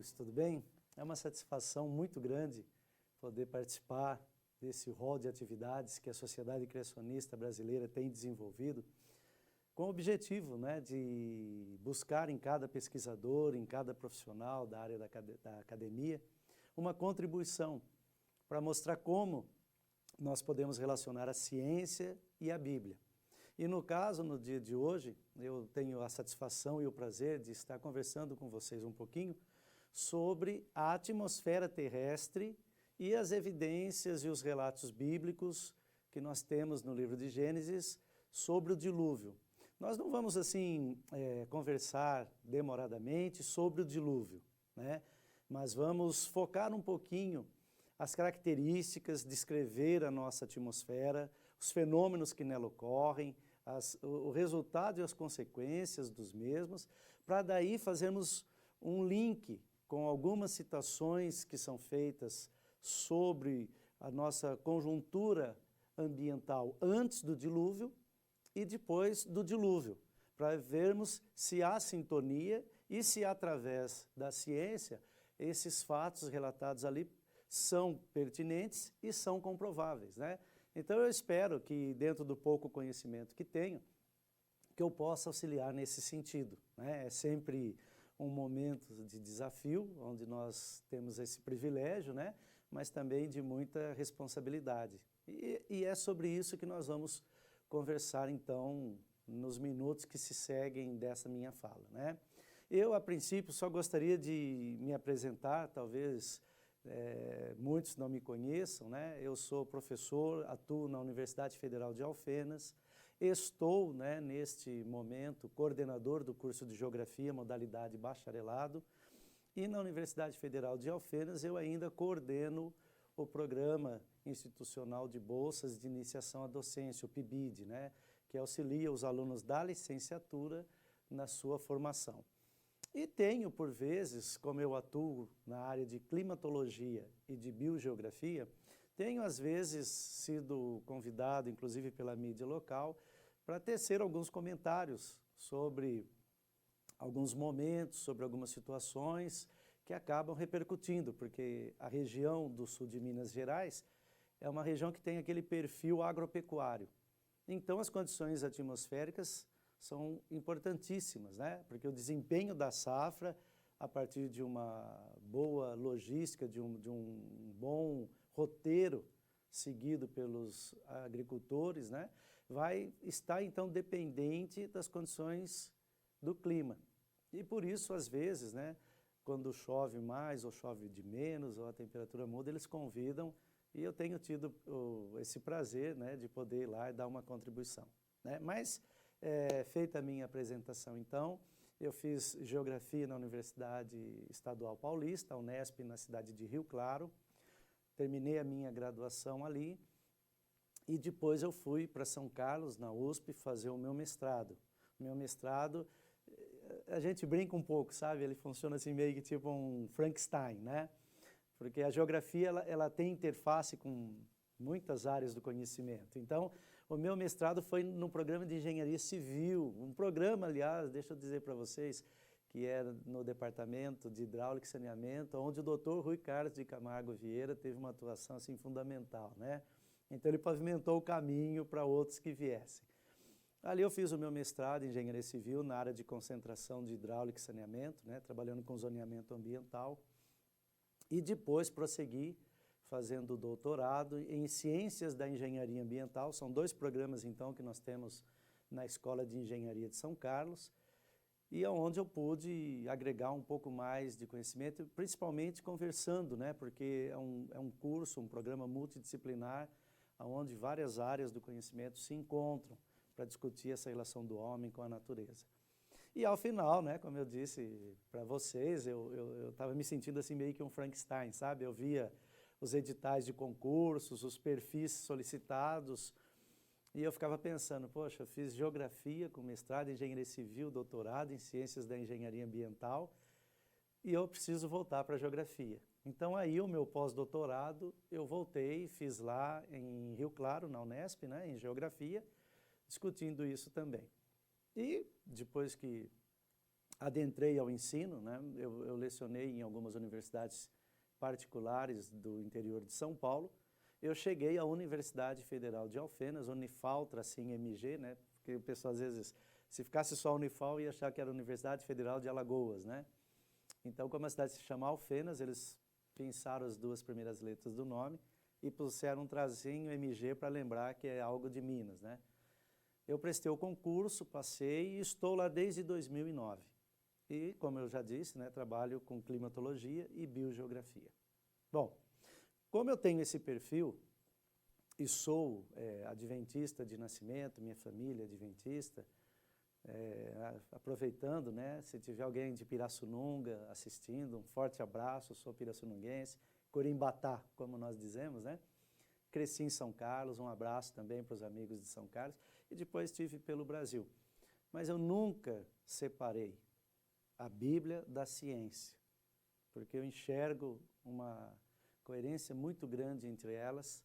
amigos, tudo bem? É uma satisfação muito grande poder participar desse rol de atividades que a Sociedade Criacionista Brasileira tem desenvolvido com o objetivo, de buscar em cada pesquisador, em cada profissional da área da academia, uma contribuição para mostrar como nós podemos relacionar a ciência e a Bíblia. E no caso, no dia de hoje, eu tenho a satisfação e o prazer de estar conversando com vocês um pouquinho sobre a atmosfera terrestre e as evidências e os relatos bíblicos que nós temos no livro de Gênesis sobre o dilúvio. Nós não vamos assim conversar demoradamente sobre o dilúvio, mas vamos focar um pouquinho as características, descrever a nossa atmosfera, os fenômenos que nela ocorrem, o resultado e as consequências dos mesmos, para daí fazermos um link com algumas citações que são feitas sobre a nossa conjuntura ambiental antes do dilúvio e depois do dilúvio, para vermos se há sintonia e se através da ciência esses fatos relatados ali são pertinentes e são comprováveis, Então eu espero que dentro do pouco conhecimento que tenho, que eu possa auxiliar nesse sentido, É sempre um momento de desafio, onde nós temos esse privilégio, mas também de muita responsabilidade. E é sobre isso que nós vamos conversar então nos minutos que se seguem dessa minha fala, Eu, a princípio, só gostaria de me apresentar, talvez muitos não me conheçam, Eu sou professor, atuo na Universidade Federal de Alfenas, estou, neste momento, coordenador do curso de Geografia, modalidade bacharelado, e na Universidade Federal de Alfenas eu ainda coordeno o Programa Institucional de Bolsas de Iniciação à Docência, o PIBID, que auxilia os alunos da licenciatura na sua formação. E tenho, por vezes, como eu atuo na área de climatologia e de biogeografia, tenho, às vezes, sido convidado, inclusive pela mídia local, para tecer alguns comentários sobre alguns momentos, sobre algumas situações que acabam repercutindo, porque a região do sul de Minas Gerais é uma região que tem aquele perfil agropecuário. Então, as condições atmosféricas são importantíssimas, Porque o desempenho da safra, a partir de uma boa logística, de um bom roteiro seguido pelos agricultores, vai estar então dependente das condições do clima. E por isso, às vezes, quando chove mais ou chove de menos, ou a temperatura muda, eles convidam, e eu tenho tido esse prazer de poder ir lá e dar uma contribuição. Mas, feita a minha apresentação, então, eu fiz Geografia na Universidade Estadual Paulista, a Unesp, na cidade de Rio Claro, terminei a minha graduação ali, e depois eu fui para São Carlos, na USP, fazer o meu mestrado. O meu mestrado, a gente brinca um pouco, sabe? Ele funciona assim meio que tipo um Frankenstein, Porque a geografia ela tem interface com muitas áreas do conhecimento. Então, o meu mestrado foi no programa de Engenharia Civil, um programa, aliás, deixa eu dizer para vocês, que era no Departamento de Hidráulica e Saneamento, onde o Dr. Rui Carlos de Camargo Vieira teve uma atuação assim fundamental, Então ele pavimentou o caminho para outros que viessem. Ali eu fiz o meu mestrado em Engenharia Civil na área de concentração de hidráulica e saneamento, trabalhando com zoneamento ambiental, e depois prossegui fazendo doutorado em Ciências da Engenharia Ambiental. São 2 programas, então, que nós temos na Escola de Engenharia de São Carlos, e onde eu pude agregar um pouco mais de conhecimento, principalmente conversando, porque é um curso, um programa multidisciplinar, onde várias áreas do conhecimento se encontram para discutir essa relação do homem com a natureza. E ao final, como eu disse para vocês, eu estava me sentindo assim meio que um Frankenstein, sabe? Eu via os editais de concursos, os perfis solicitados, e eu ficava pensando, poxa, eu fiz Geografia com mestrado em Engenharia Civil, doutorado em Ciências da Engenharia Ambiental, e eu preciso voltar para a Geografia. Então aí o meu pós-doutorado, eu voltei, fiz lá em Rio Claro, na Unesp, em Geografia, discutindo isso também. E depois que adentrei ao ensino, né? Eu lecionei em algumas universidades particulares do interior de São Paulo. Eu cheguei à Universidade Federal de Alfenas, Unifal, tracinho MG, né? Porque o pessoal às vezes, se ficasse só Unifal, ia achar que era a Universidade Federal de Alagoas, né? Então, como a cidade se chama Alfenas, eles pensaram as duas primeiras letras do nome e puseram um tracinho MG para lembrar que é algo de Minas, né? Eu prestei o concurso, passei e estou lá desde 2009. E, como eu já disse, né, trabalho com climatologia e biogeografia. Bom, como eu tenho esse perfil e sou adventista de nascimento, minha família é adventista, aproveitando, né, se tiver alguém de Pirassununga assistindo, um forte abraço, sou pirassununguense, Corimbatá, como nós dizemos, né? Cresci em São Carlos, um abraço também para os amigos de São Carlos, e depois estive pelo Brasil. Mas eu nunca separei a Bíblia da ciência, porque eu enxergo uma coerência muito grande entre elas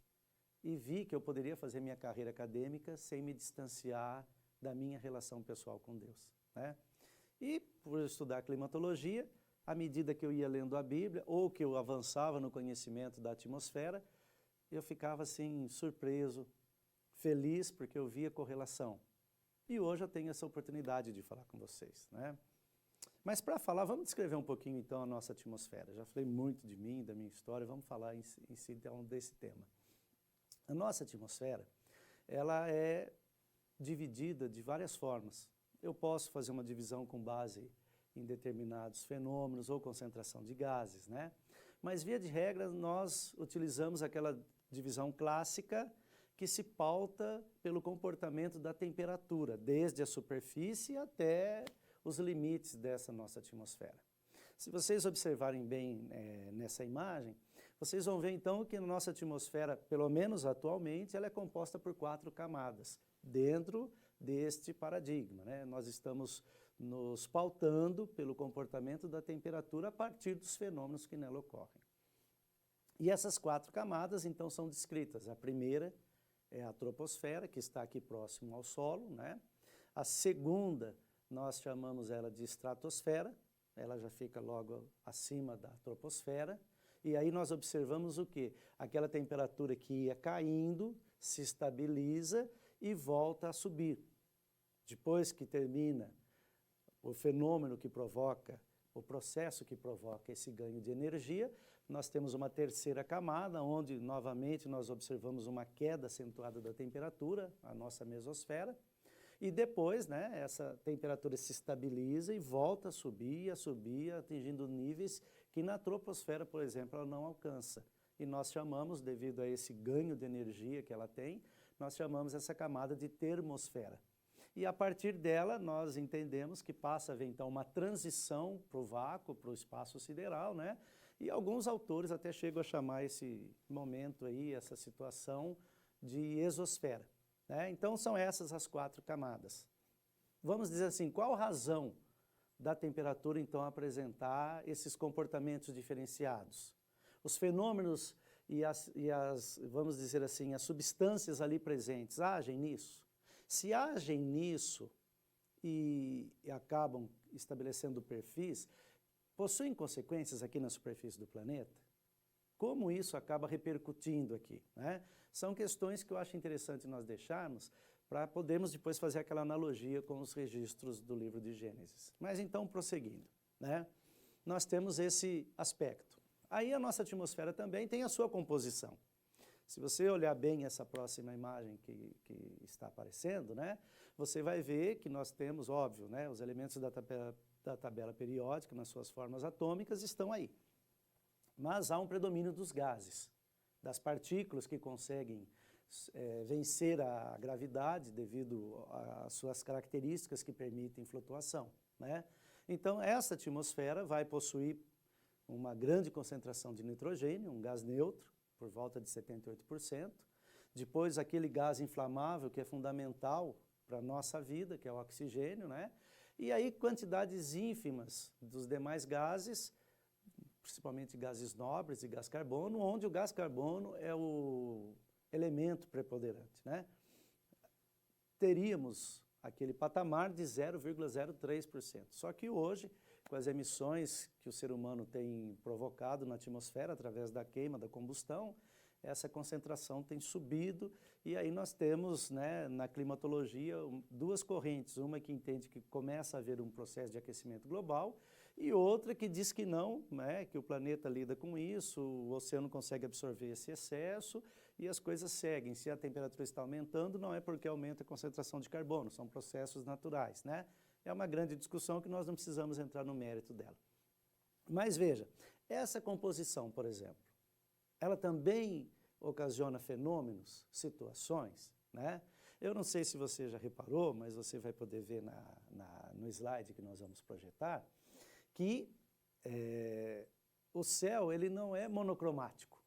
e vi que eu poderia fazer minha carreira acadêmica sem me distanciar da minha relação pessoal com Deus, né? E por estudar climatologia, à medida que eu ia lendo a Bíblia ou que eu avançava no conhecimento da atmosfera, eu ficava assim surpreso, feliz, porque eu via correlação. E hoje eu tenho essa oportunidade de falar com vocês, né? Mas para falar, vamos descrever um pouquinho então a nossa atmosfera. Já falei muito de mim, da minha história, vamos falar em si então desse tema. A nossa atmosfera, ela é dividida de várias formas. Eu posso fazer uma divisão com base em determinados fenômenos ou concentração de gases, né? Mas, via de regra, nós utilizamos aquela divisão clássica que se pauta pelo comportamento da temperatura, desde a superfície até os limites dessa nossa atmosfera. Se vocês observarem bem nessa imagem, vocês vão ver então que a nossa atmosfera, pelo menos atualmente, ela é composta por 4 camadas, dentro deste paradigma, né? Nós estamos nos pautando pelo comportamento da temperatura a partir dos fenômenos que nela ocorrem. E essas 4 camadas, então, são descritas. A primeira é a troposfera, que está aqui próximo ao solo, né? A segunda, nós chamamos ela de estratosfera, ela já fica logo acima da troposfera. E aí nós observamos o quê? Aquela temperatura que ia caindo, se estabiliza e volta a subir. Depois que termina o fenômeno que provoca, o processo que provoca esse ganho de energia, nós temos uma terceira camada, onde novamente nós observamos uma queda acentuada da temperatura, a nossa mesosfera, e depois, né, essa temperatura se estabiliza e volta a subir, atingindo níveis que na troposfera, por exemplo, ela não alcança. E nós chamamos, devido a esse ganho de energia que ela tem, nós chamamos essa camada de termosfera. E a partir dela, nós entendemos que passa a haver, então, uma transição para o vácuo, para o espaço sideral, né? E alguns autores até chegam a chamar esse momento aí, essa situação, de exosfera, né? Então, são essas as 4 camadas. Vamos dizer assim, qual a razão da temperatura, então, apresentar esses comportamentos diferenciados? Os fenômenos e vamos dizer assim, as substâncias ali presentes agem nisso? Se agem nisso e acabam estabelecendo perfis, possuem consequências aqui na superfície do planeta? Como isso acaba repercutindo aqui, né? São questões que eu acho interessante nós deixarmos para podermos depois fazer aquela analogia com os registros do livro de Gênesis. Mas então, prosseguindo, né? Nós temos esse aspecto. Aí a nossa atmosfera também tem a sua composição. Se você olhar bem essa próxima imagem que está aparecendo, né, você vai ver que nós temos, óbvio, né, os elementos da tabela periódica nas suas formas atômicas estão aí. Mas há um predomínio dos gases, das partículas que conseguem vencer a gravidade devido às suas características que permitem flutuação, né? Então, essa atmosfera vai possuir uma grande concentração de nitrogênio, um gás neutro, por volta de 78%. Depois, aquele gás inflamável que é fundamental para a nossa vida, que é o oxigênio, né? E aí, quantidades ínfimas dos demais gases, principalmente gases nobres e gás carbono, onde o gás carbono é o elemento preponderante, né? Teríamos aquele patamar de 0,03%. Só que hoje, com as emissões que o ser humano tem provocado na atmosfera através da queima, da combustão, essa concentração tem subido e aí nós temos, né, na climatologia duas correntes, uma que entende que começa a haver um processo de aquecimento global e outra que diz que não, né, que o planeta lida com isso, o oceano consegue absorver esse excesso e as coisas seguem. Se a temperatura está aumentando, não é porque aumenta a concentração de carbono, são processos naturais, né? É uma grande discussão que nós não precisamos entrar no mérito dela. Mas veja, essa composição, por exemplo, ela também ocasiona fenômenos, situações, né? Eu não sei se você já reparou, mas você vai poder ver no slide que nós vamos projetar, que o céu ele não é monocromático,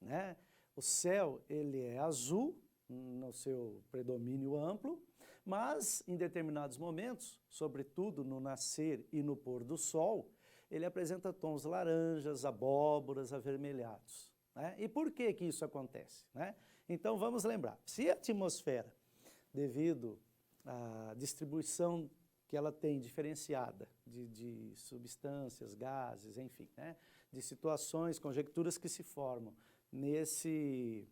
né? O céu ele é azul no seu predomínio amplo, mas em determinados momentos, sobretudo no nascer e no pôr do sol, ele apresenta tons laranjas, abóboras, avermelhados, né? E por que que isso acontece, né? Então vamos lembrar, se a atmosfera, devido à distribuição que ela tem diferenciada de substâncias, gases, enfim, né? De situações, conjecturas que se formam nessa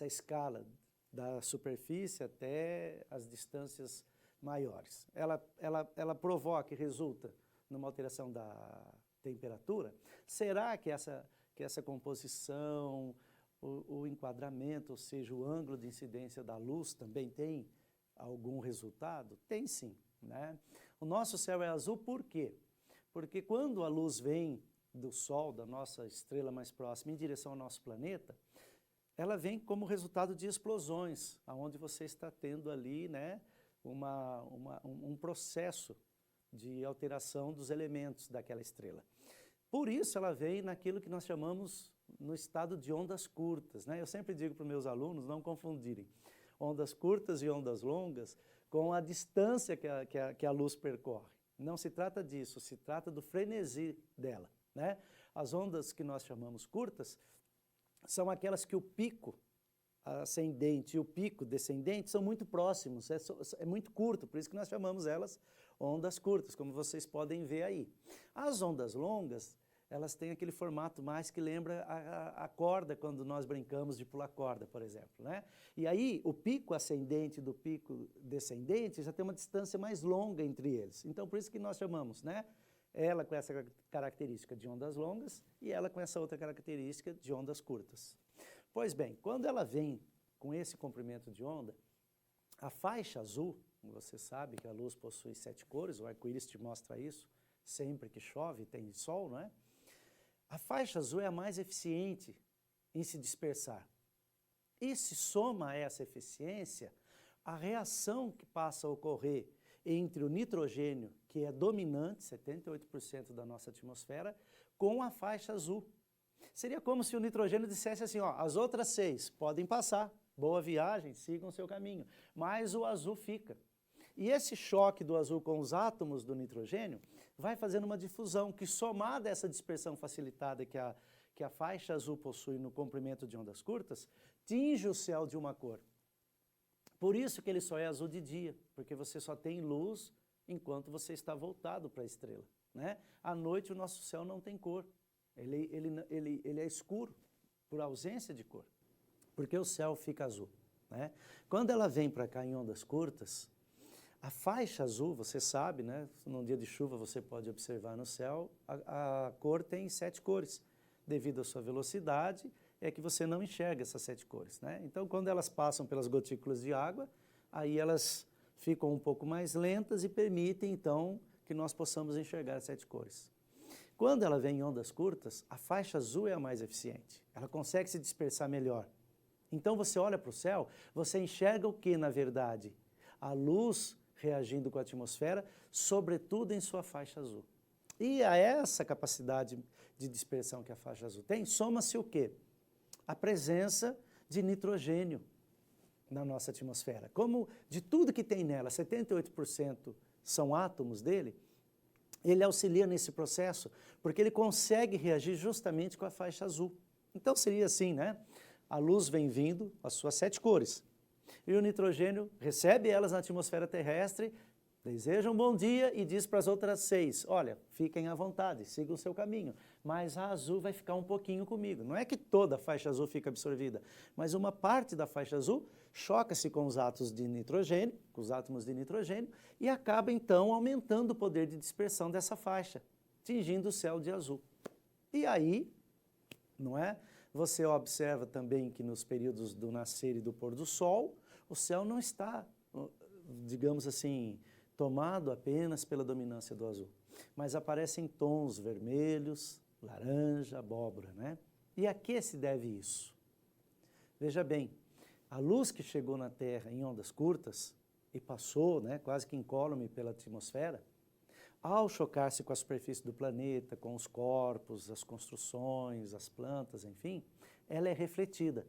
escala da superfície até as distâncias maiores. Ela provoca e resulta numa alteração da temperatura. Será que essa composição, o enquadramento, ou seja, o ângulo de incidência da luz também tem algum resultado? Tem sim, né? O nosso céu é azul por quê? Porque quando a luz vem do Sol, da nossa estrela mais próxima, em direção ao nosso planeta, ela vem como resultado de explosões, onde você está tendo ali, né, um processo de alteração dos elementos daquela estrela. Por isso ela vem naquilo que nós chamamos no estado de ondas curtas, né? Eu sempre digo para os meus alunos não confundirem ondas curtas e ondas longas com a distância que a luz percorre. Não se trata disso, se trata do frenesi dela, né? As ondas que nós chamamos curtas são aquelas que o pico ascendente e o pico descendente são muito próximos, é muito curto, por isso que nós chamamos elas ondas curtas, como vocês podem ver aí. As ondas longas, elas têm aquele formato mais que lembra a corda, quando nós brincamos de pular corda, por exemplo, né? E aí, o pico ascendente do pico descendente já tem uma distância mais longa entre eles. Então, por isso que nós chamamos, né? Ela com essa característica de ondas longas e ela com essa outra característica de ondas curtas. Pois bem, quando ela vem com esse comprimento de onda, a faixa azul, você sabe que a luz possui 7 cores, o arco-íris te mostra isso, sempre que chove tem sol, não é? A faixa azul é a mais eficiente em se dispersar. E se soma a essa eficiência a reação que passa a ocorrer entre o nitrogênio, que é dominante, 78% da nossa atmosfera, com a faixa azul. Seria como se o nitrogênio dissesse assim, ó, as outras 6 podem passar, boa viagem, sigam o seu caminho, mas o azul fica. E esse choque do azul com os átomos do nitrogênio vai fazendo uma difusão que, somada a essa dispersão facilitada que a faixa azul possui no comprimento de ondas curtas, tinge o céu de uma cor. Por isso que ele só é azul de dia, porque você só tem luz enquanto você está voltado para a estrela, né? À noite o nosso céu não tem cor, ele é escuro por ausência de cor, porque o céu fica azul, né? Quando ela vem para cá em ondas curtas, a faixa azul, você sabe, né? Num dia de chuva você pode observar no céu, a cor tem 7 cores, devido à sua velocidade, é que você não enxerga essas 7 cores, né? Então, quando elas passam pelas gotículas de água, aí elas ficam um pouco mais lentas e permitem, então, que nós possamos enxergar as 7 cores. Quando ela vem em ondas curtas, a faixa azul é a mais eficiente. Ela consegue se dispersar melhor. Então, você olha para o céu, você enxerga o que, na verdade? A luz reagindo com a atmosfera, sobretudo em sua faixa azul. E a essa capacidade de dispersão que a faixa azul tem, soma-se o quê? A presença de nitrogênio na nossa atmosfera. Como de tudo que tem nela, 78% são átomos dele, ele auxilia nesse processo, porque ele consegue reagir justamente com a faixa azul. Então seria assim, né? A luz vem vindo, as suas 7 cores. e o nitrogênio recebe elas na atmosfera terrestre, deseja um bom dia e diz para as outras 6, olha, fiquem à vontade, sigam o seu caminho, mas a azul vai ficar um pouquinho comigo. Não é que toda a faixa azul fica absorvida, mas uma parte da faixa azul choca-se com os átomos de nitrogênio, e acaba então aumentando o poder de dispersão dessa faixa, tingindo o céu de azul. E aí, não é? Você observa também que nos períodos do nascer e do pôr do sol, o céu não está, digamos assim, tomado apenas pela dominância do azul, mas aparecem tons vermelhos, laranja, abóbora, né? E a que se deve isso? Veja bem, a luz que chegou na Terra em ondas curtas e passou, né, quase que incólume pela atmosfera, ao chocar-se com a superfície do planeta, com os corpos, as construções, as plantas, enfim, ela é refletida.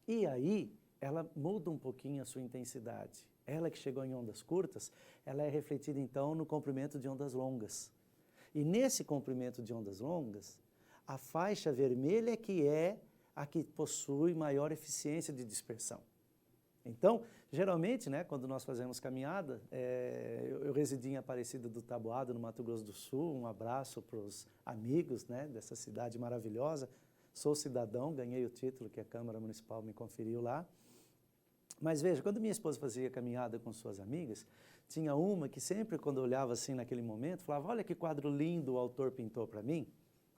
E aí, ela muda um pouquinho a sua intensidade. Ela que chegou em ondas curtas, ela é refletida então no comprimento de ondas longas. E nesse comprimento de ondas longas, a faixa vermelha que é a que possui maior eficiência de dispersão. Então, geralmente, né, quando nós fazemos caminhada, eu residi em Aparecida do Taboado, no Mato Grosso do Sul, um abraço para os amigos, né, dessa cidade maravilhosa. Sou cidadão, ganhei o título que a Câmara Municipal me conferiu lá. Mas veja, quando minha esposa fazia caminhada com suas amigas, tinha uma que sempre quando eu olhava assim naquele momento, falava, olha que quadro lindo o autor pintou para mim.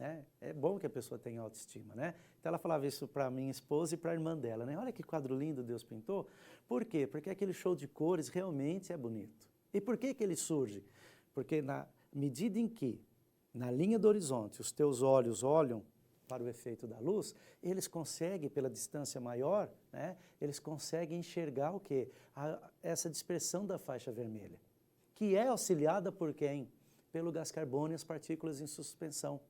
Né? É bom que a pessoa tenha autoestima, né? Então ela falava isso para minha esposa e para a irmã dela, né? Olha que quadro lindo Deus pintou. Por quê? Porque aquele show de cores realmente é bonito. E por que ele surge? Porque na medida em que, na linha do horizonte, os teus olhos olham para o efeito da luz, eles conseguem, pela distância maior, né, eles conseguem enxergar o quê? Essa dispersão da faixa vermelha, que é auxiliada por quem? Pelo gás carbônio e as partículas em suspensão,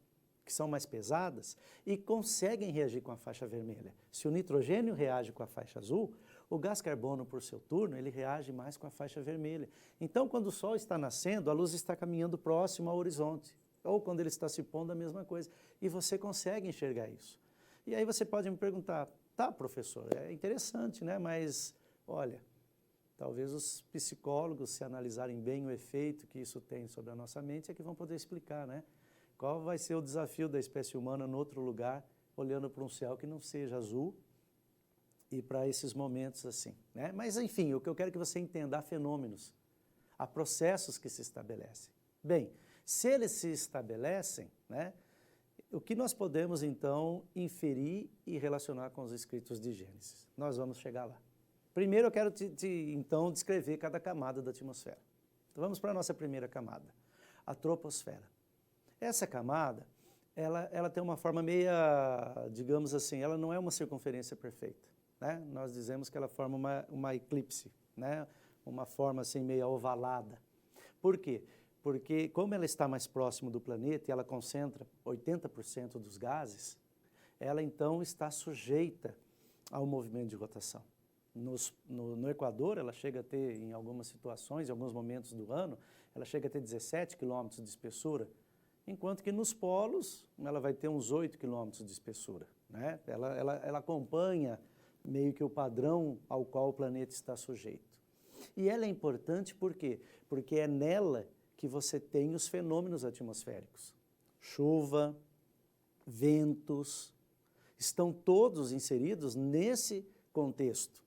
que são mais pesadas e conseguem reagir com a faixa vermelha. Se o nitrogênio reage com a faixa azul, o gás carbono, por seu turno, ele reage mais com a faixa vermelha. Então, quando o sol está nascendo, a luz está caminhando próximo ao horizonte. Ou quando ele está se pondo, a mesma coisa. E você consegue enxergar isso. E aí você pode me perguntar, tá, professor, é interessante, né? Mas, olha, talvez os psicólogos, se analisarem bem o efeito que isso tem sobre a nossa mente, é que vão poder explicar, né? Qual vai ser o desafio da espécie humana no outro lugar, olhando para um céu que não seja azul e para esses momentos assim, né? Mas, enfim, o que eu quero que você entenda, há fenômenos, há processos que se estabelecem. Bem, se eles se estabelecem, né, o que nós podemos, então, inferir e relacionar com os escritos de Gênesis? Nós vamos chegar lá. Primeiro, eu quero, então, descrever cada camada da atmosfera. Então, vamos para a nossa primeira camada, a troposfera. Essa camada, ela tem uma forma meia, digamos assim, ela não é uma circunferência perfeita, né? Nós dizemos que ela forma uma eclipse, né? Uma forma assim meia ovalada. Por quê? Porque como ela está mais próximo do planeta e ela concentra 80% dos gases, ela então está sujeita ao movimento de rotação. No Equador, ela chega a ter, em algumas situações, em alguns momentos do ano, ela chega a ter 17 quilômetros de espessura, enquanto que nos polos ela vai ter uns 8 quilômetros de espessura, né? Ela acompanha meio que o padrão ao qual o planeta está sujeito. E ela é importante por quê? Porque é nela que você tem os fenômenos atmosféricos. Chuva, ventos, estão todos inseridos nesse contexto.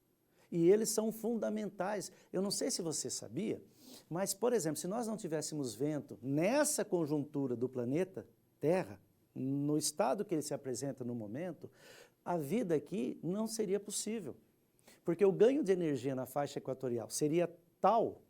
E eles são fundamentais. Eu não sei se você sabia, mas, por exemplo, se nós não tivéssemos vento nessa conjuntura do planeta Terra, no estado que ele se apresenta no momento, a vida aqui não seria possível. Porque o ganho de energia na faixa equatorial seria tal,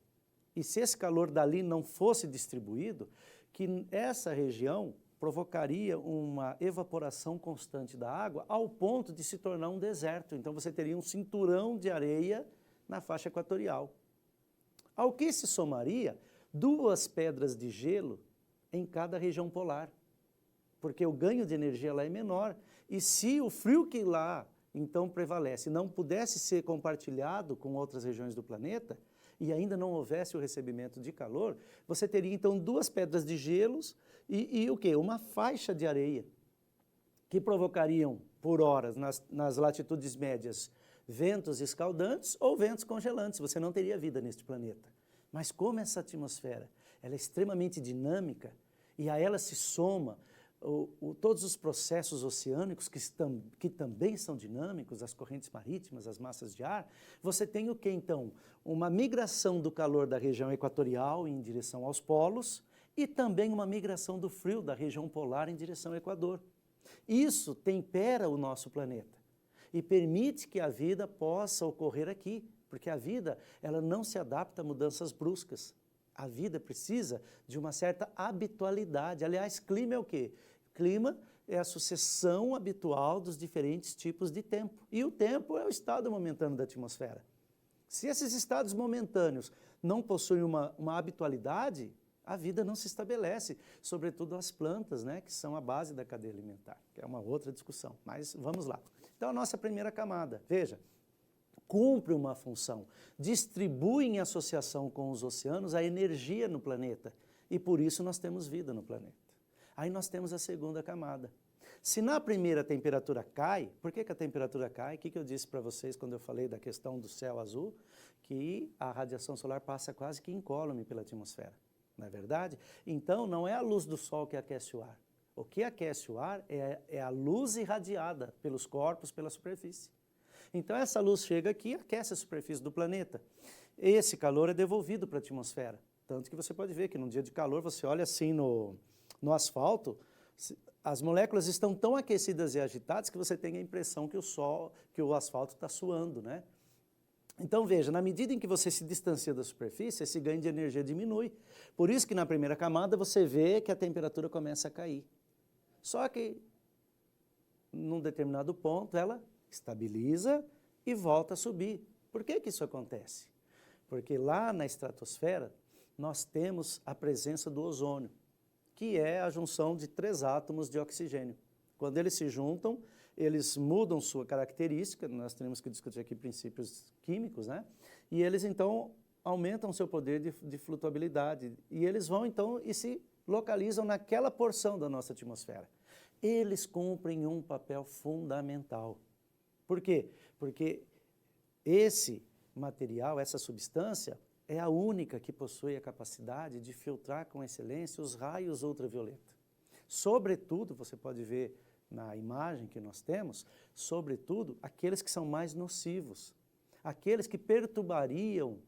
e se esse calor dali não fosse distribuído, que essa região provocaria uma evaporação constante da água ao ponto de se tornar um deserto. Então você teria um cinturão de areia na faixa equatorial. Ao que se somaria 2 pedras de gelo em cada região polar, porque o ganho de energia lá é menor. E se o frio que lá então prevalece não pudesse ser compartilhado com outras regiões do planeta, e ainda não houvesse o recebimento de calor, você teria então 2 pedras de gelos e o quê? Uma faixa de areia, que provocariam por horas, nas latitudes médias, ventos escaldantes ou ventos congelantes, você não teria vida neste planeta. Mas como essa atmosfera ela é extremamente dinâmica e a ela se soma todos os processos oceânicos que também são dinâmicos, as correntes marítimas, as massas de ar, você tem o que então? Uma migração do calor da região equatorial em direção aos polos e também uma migração do frio da região polar em direção ao Equador. Isso tempera o nosso planeta e permite que a vida possa ocorrer aqui, porque a vida ela não se adapta a mudanças bruscas. A vida precisa de uma certa habitualidade. Aliás, clima é o quê? Clima é a sucessão habitual dos diferentes tipos de tempo. E o tempo é o estado momentâneo da atmosfera. Se esses estados momentâneos não possuem uma habitualidade, a vida não se estabelece, sobretudo as plantas, né, que são a base da cadeia alimentar, que é uma outra discussão. Mas vamos lá. Então, a nossa primeira camada, veja, cumpre uma função, distribui em associação com os oceanos a energia no planeta e por isso nós temos vida no planeta. Aí nós temos a segunda camada. Se na primeira a temperatura cai, por que a temperatura cai? O que eu disse para vocês quando eu falei da questão do céu azul? Que a radiação solar passa quase que incólume pela atmosfera, não é verdade? Então não é a luz do sol que aquece o ar. O que aquece o ar é a luz irradiada pelos corpos, pela superfície. Então essa luz chega aqui e aquece a superfície do planeta. Esse calor é devolvido para a atmosfera. Tanto que você pode ver que num dia de calor, você olha assim no asfalto, as moléculas estão tão aquecidas e agitadas que você tem a impressão que o asfalto está suando, né? Então veja, na medida em que você se distancia da superfície, esse ganho de energia diminui. Por isso que na primeira camada você vê que a temperatura começa a cair. Só que, num determinado ponto, ela estabiliza e volta a subir. Por que isso acontece? Porque lá na estratosfera nós temos a presença do ozônio, que é a junção de 3 átomos de oxigênio. Quando eles se juntam, eles mudam sua característica, nós temos que discutir aqui princípios químicos, né? E eles então aumentam seu poder de flutuabilidade e eles vão então e se localizam naquela porção da nossa atmosfera. Eles cumprem um papel fundamental. Por quê? Porque esse material, essa substância, é a única que possui a capacidade de filtrar com excelência os raios ultravioleta. Sobretudo, você pode ver na imagem que nós temos, sobretudo aqueles que são mais nocivos, aqueles que perturbariam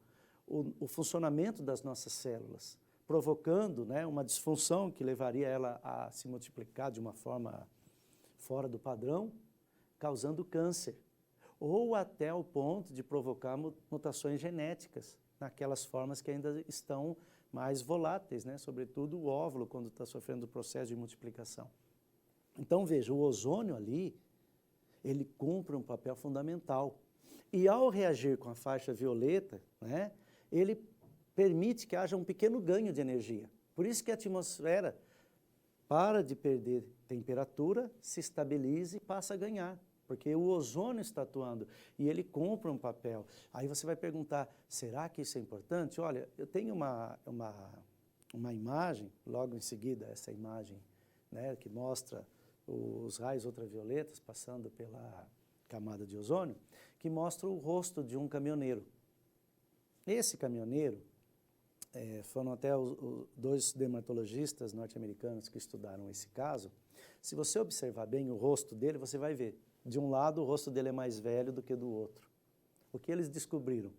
o funcionamento das nossas células, provocando, né, uma disfunção que levaria ela a se multiplicar de uma forma fora do padrão, causando câncer, ou até o ponto de provocar mutações genéticas, naquelas formas que ainda estão mais voláteis, né? Sobretudo o óvulo, quando está sofrendo o processo de multiplicação. Então, veja, o ozônio ali, ele cumpre um papel fundamental. E ao reagir com a faixa violeta, né, ele permite que haja um pequeno ganho de energia. Por isso que a atmosfera para de perder temperatura, se estabiliza e passa a ganhar. Porque o ozônio está atuando e ele cumpre um papel. Aí você vai perguntar, será que isso é importante? Olha, eu tenho uma imagem, logo em seguida, essa imagem, né, que mostra os raios ultravioletas passando pela camada de ozônio, que mostra o rosto de um caminhoneiro. Esse caminhoneiro, foram até os 2 dermatologistas norte-americanos que estudaram esse caso. Se você observar bem o rosto dele, você vai ver. De um lado, o rosto dele é mais velho do que do outro. O que eles descobriram?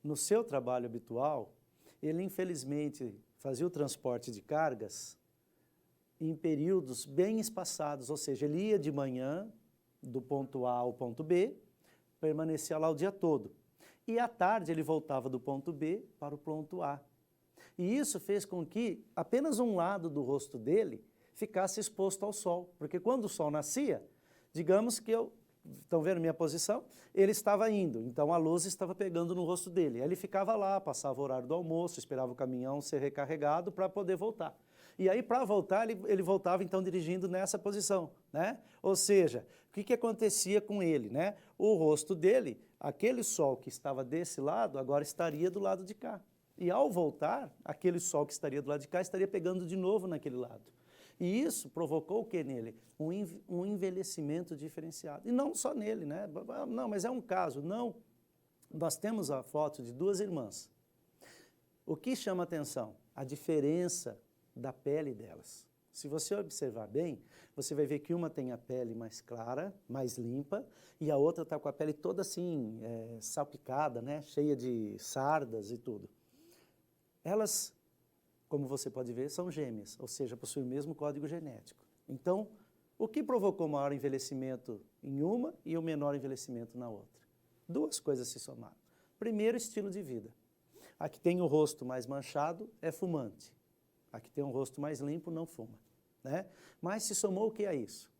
No seu trabalho habitual, ele infelizmente fazia o transporte de cargas em períodos bem espaçados, ou seja, ele ia de manhã do ponto A ao ponto B, permanecia lá o dia todo. E à tarde ele voltava do ponto B para o ponto A. E isso fez com que apenas um lado do rosto dele ficasse exposto ao sol, porque quando o sol nascia, digamos que estão vendo minha posição? Ele estava indo, então a luz estava pegando no rosto dele. Aí ele ficava lá, passava o horário do almoço, esperava o caminhão ser recarregado para poder voltar. E aí, para voltar, ele voltava então dirigindo nessa posição, né? Ou seja, o que acontecia com ele, né? O rosto dele, aquele sol que estava desse lado, agora estaria do lado de cá. E ao voltar, aquele sol que estaria do lado de cá estaria pegando de novo naquele lado. E isso provocou o que nele? Um envelhecimento diferenciado. E não só nele, né? Não, mas é um caso. Não, nós temos a foto de duas irmãs. O que chama atenção? A diferença da pele delas. Se você observar bem, você vai ver que uma tem a pele mais clara, mais limpa, e a outra está com a pele toda assim, salpicada, né? Cheia de sardas e tudo. Elas, como você pode ver, são gêmeas, ou seja, possuem o mesmo código genético. Então, o que provocou o maior envelhecimento em uma e o menor envelhecimento na outra? Duas coisas se somaram. Primeiro, estilo de vida. A que tem o rosto mais manchado é fumante. A que tem o rosto mais limpo não fuma, né? Mas se somou o que é isso?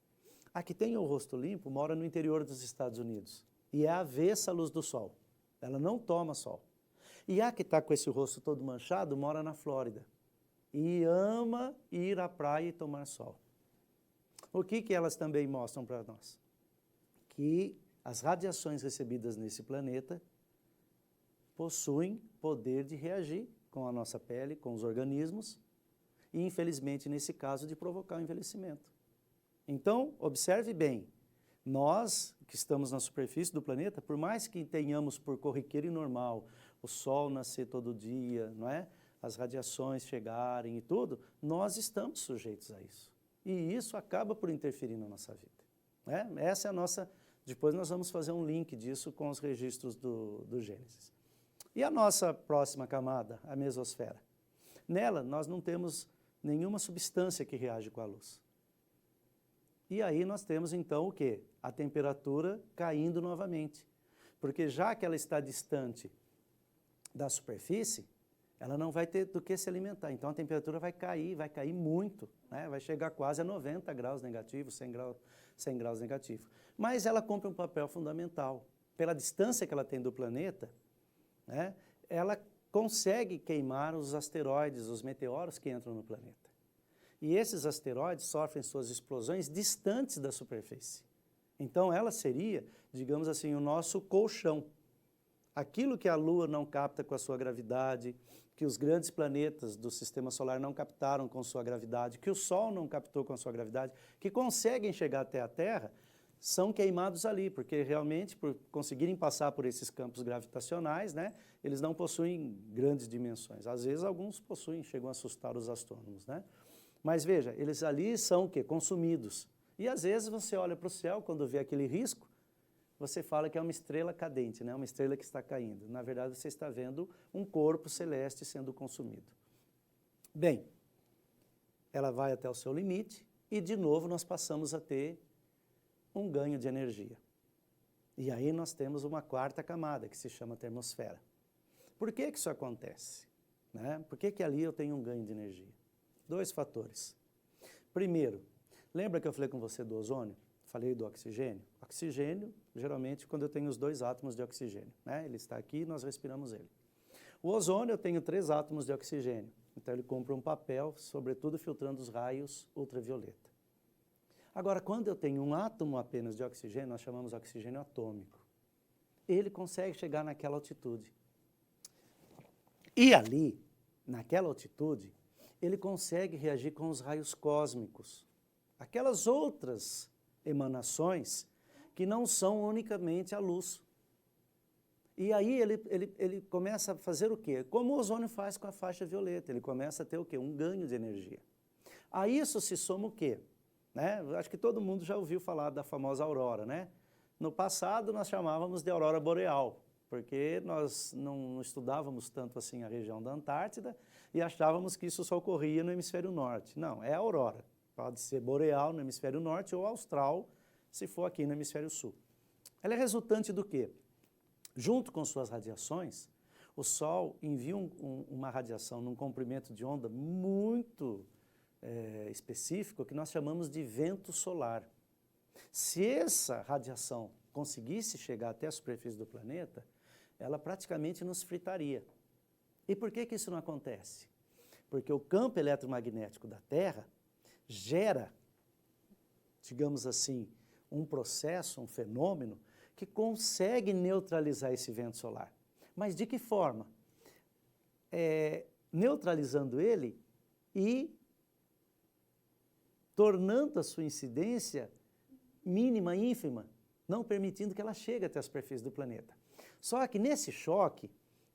A que tem o rosto limpo mora no interior dos Estados Unidos e é avessa à luz do sol. Ela não toma sol. E a que está com esse rosto todo manchado mora na Flórida e ama ir à praia e tomar sol. O que elas também mostram para nós? Que as radiações recebidas nesse planeta possuem poder de reagir com a nossa pele, com os organismos, e infelizmente nesse caso de provocar o envelhecimento. Então, observe bem, nós que estamos na superfície do planeta, por mais que tenhamos por corriqueiro e normal o sol nascer todo dia, não é? As radiações chegarem e tudo, nós estamos sujeitos a isso. E isso acaba por interferir na nossa vida, né? Essa é a nossa... Depois nós vamos fazer um link disso com os registros do Gênesis. E a nossa próxima camada, a mesosfera? Nela nós não temos nenhuma substância que reage com a luz. E aí nós temos então o quê? A temperatura caindo novamente. Porque já que ela está distante da superfície, ela não vai ter do que se alimentar. Então a temperatura vai cair muito, né? Vai chegar quase a 90 graus negativos, 100 graus negativos. Mas ela cumpre um papel fundamental. Pela distância que ela tem do planeta, né, ela consegue queimar os asteroides, os meteoros que entram no planeta. E esses asteroides sofrem suas explosões distantes da superfície. Então ela seria, digamos assim, o nosso colchão. Aquilo que a Lua não capta com a sua gravidade, que os grandes planetas do Sistema Solar não captaram com sua gravidade, que o Sol não captou com a sua gravidade, que conseguem chegar até a Terra, são queimados ali, porque realmente, por conseguirem passar por esses campos gravitacionais, né, eles não possuem grandes dimensões. Às vezes, alguns possuem, chegam a assustar os astrônomos, né? Mas veja, eles ali são o quê? Consumidos. E às vezes você olha para o céu, quando vê aquele risco, você fala que é uma estrela cadente, né? Uma estrela que está caindo. Na verdade, você está vendo um corpo celeste sendo consumido. Bem, ela vai até o seu limite e, de novo, nós passamos a ter um ganho de energia. E aí nós temos uma quarta camada, que se chama termosfera. Por que isso acontece? Né? Por que ali eu tenho um ganho de energia? Dois fatores. Primeiro, lembra que eu falei com você do ozônio? Falei do oxigênio? Oxigênio, geralmente, quando eu tenho os dois átomos de oxigênio, né? Ele está aqui e nós respiramos ele. O ozônio, eu tenho 3 átomos de oxigênio. Então, ele cumpre um papel, sobretudo filtrando os raios ultravioleta. Agora, quando eu tenho um átomo apenas de oxigênio, nós chamamos de oxigênio atômico. Ele consegue chegar naquela altitude. E ali, naquela altitude, ele consegue reagir com os raios cósmicos. Aquelas outras emanações que não são unicamente a luz. E aí ele começa a fazer o quê? Como o ozônio faz com a faixa violeta, ele começa a ter o quê? Um ganho de energia. A isso se soma o quê? Né? Acho que todo mundo já ouviu falar da famosa aurora, né? No passado nós chamávamos de aurora boreal, porque nós não estudávamos tanto assim a região da Antártida e achávamos que isso só ocorria no hemisfério norte. Não, é aurora. Pode ser boreal no hemisfério norte ou austral, se for aqui no hemisfério sul. Ela é resultante do quê? Junto com suas radiações, o Sol envia uma radiação num comprimento de onda muito específico, que nós chamamos de vento solar. Se essa radiação conseguisse chegar até a superfície do planeta, ela praticamente nos fritaria. E por que isso não acontece? Porque o campo eletromagnético da Terra gera, digamos assim, um processo, um fenômeno, que consegue neutralizar esse vento solar. Mas de que forma? Neutralizando ele e tornando a sua incidência mínima, ínfima, não permitindo que ela chegue até a superfície do planeta. Só que nesse choque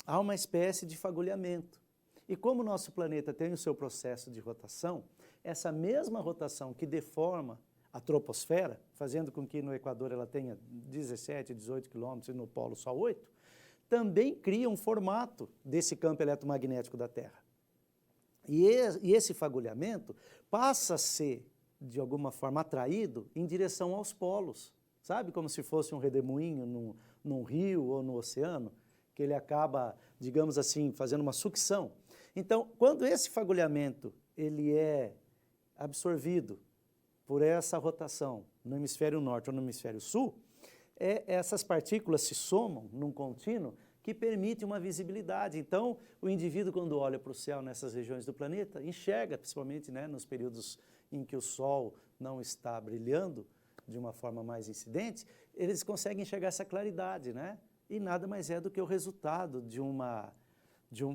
há uma espécie de fagulhamento. E como o nosso planeta tem o seu processo de rotação, essa mesma rotação que deforma a troposfera, fazendo com que no Equador ela tenha 17, 18 quilômetros e no Polo só 8, também cria um formato desse campo eletromagnético da Terra. E esse fagulhamento passa a ser, de alguma forma, atraído em direção aos polos. Sabe, como se fosse um redemoinho num rio ou no oceano, que ele acaba, digamos assim, fazendo uma sucção. Então, quando esse fagulhamento ele é absorvido por essa rotação no hemisfério norte ou no hemisfério sul, essas partículas se somam num contínuo que permite uma visibilidade. Então, o indivíduo, quando olha para o céu nessas regiões do planeta, enxerga, principalmente, né, nos períodos em que o Sol não está brilhando de uma forma mais incidente, eles conseguem enxergar essa claridade, né? E nada mais é do que o resultado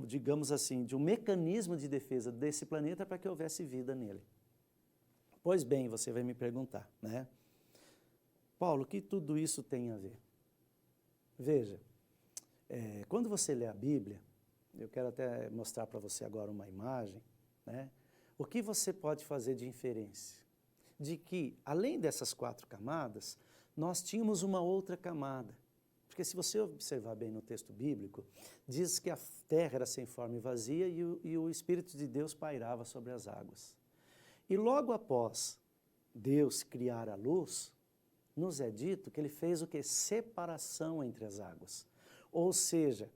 digamos assim, de um mecanismo de defesa desse planeta para que houvesse vida nele. Pois bem, você vai me perguntar, né? Paulo, o que tudo isso tem a ver? Veja, quando você lê a Bíblia, eu quero até mostrar para você agora uma imagem, né? O que você pode fazer de inferência? De que, além dessas 4 camadas, nós tínhamos uma outra camada. Porque se você observar bem no texto bíblico, diz que a terra era sem forma e vazia e o Espírito de Deus pairava sobre as águas. E logo após Deus criar a luz, nos é dito que ele fez o quê? Separação entre as águas. Ou seja,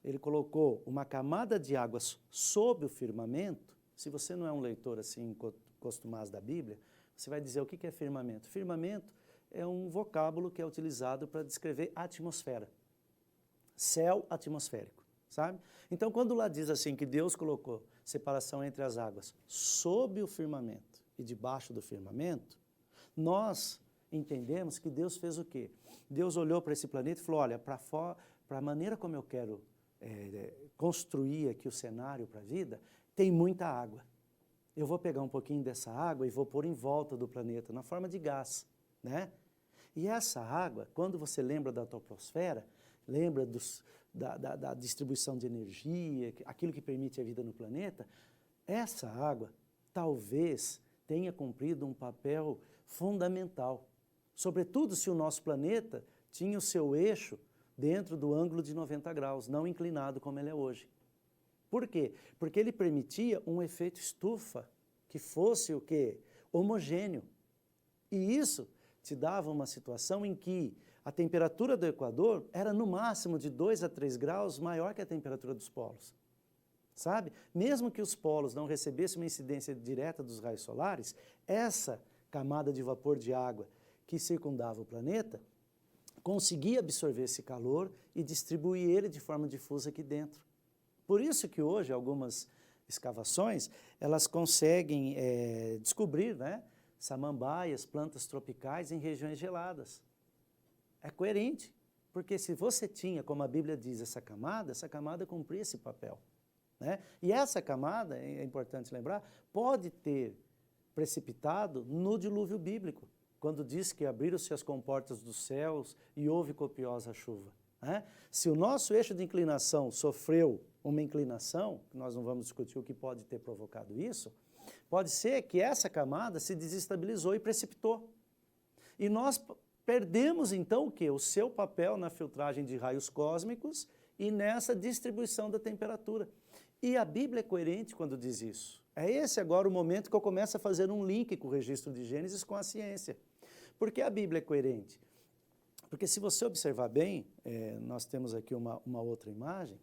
ele colocou uma camada de águas sob o firmamento. Se você não é um leitor assim costumaz da Bíblia, você vai dizer o que é firmamento. Firmamento é um vocábulo que é utilizado para descrever a atmosfera. Céu atmosférico, sabe? Então, quando lá diz assim que Deus colocou separação entre as águas sob o firmamento e debaixo do firmamento, nós entendemos que Deus fez o quê? Deus olhou para esse planeta e falou, olha, para a maneira como eu quero construir aqui o cenário para a vida, tem muita água. Eu vou pegar um pouquinho dessa água e vou pôr em volta do planeta, na forma de gás, né? E essa água, quando você lembra da troposfera, lembra da distribuição de energia, aquilo que permite a vida no planeta, essa água talvez tenha cumprido um papel fundamental, sobretudo se o nosso planeta tinha o seu eixo dentro do ângulo de 90 graus, não inclinado como ele é hoje. Por quê? Porque ele permitia um efeito estufa, que fosse o quê? Homogêneo. E isso te dava uma situação em que a temperatura do Equador era no máximo de 2 a 3 graus maior que a temperatura dos polos. Sabe? Mesmo que os polos não recebessem uma incidência direta dos raios solares, essa camada de vapor de água que circundava o planeta conseguia absorver esse calor e distribuir ele de forma difusa aqui dentro. Por isso que hoje algumas escavações, elas conseguem descobrir, né, samambaias, plantas tropicais em regiões geladas. É coerente, porque se você tinha, como a Bíblia diz, essa camada cumpria esse papel, né? E essa camada, é importante lembrar, pode ter precipitado no dilúvio bíblico, quando diz que abriram-se as comportas dos céus e houve copiosa chuva, né? Se o nosso eixo de inclinação sofreu uma inclinação, nós não vamos discutir o que pode ter provocado isso, pode ser que essa camada se desestabilizou e precipitou. E nós perdemos então o quê? O seu papel na filtragem de raios cósmicos e nessa distribuição da temperatura. E a Bíblia é coerente quando diz isso. É esse agora o momento que eu começo a fazer um link com o registro de Gênesis com a ciência. Por que a Bíblia é coerente? Porque se você observar bem, nós temos aqui uma outra imagem,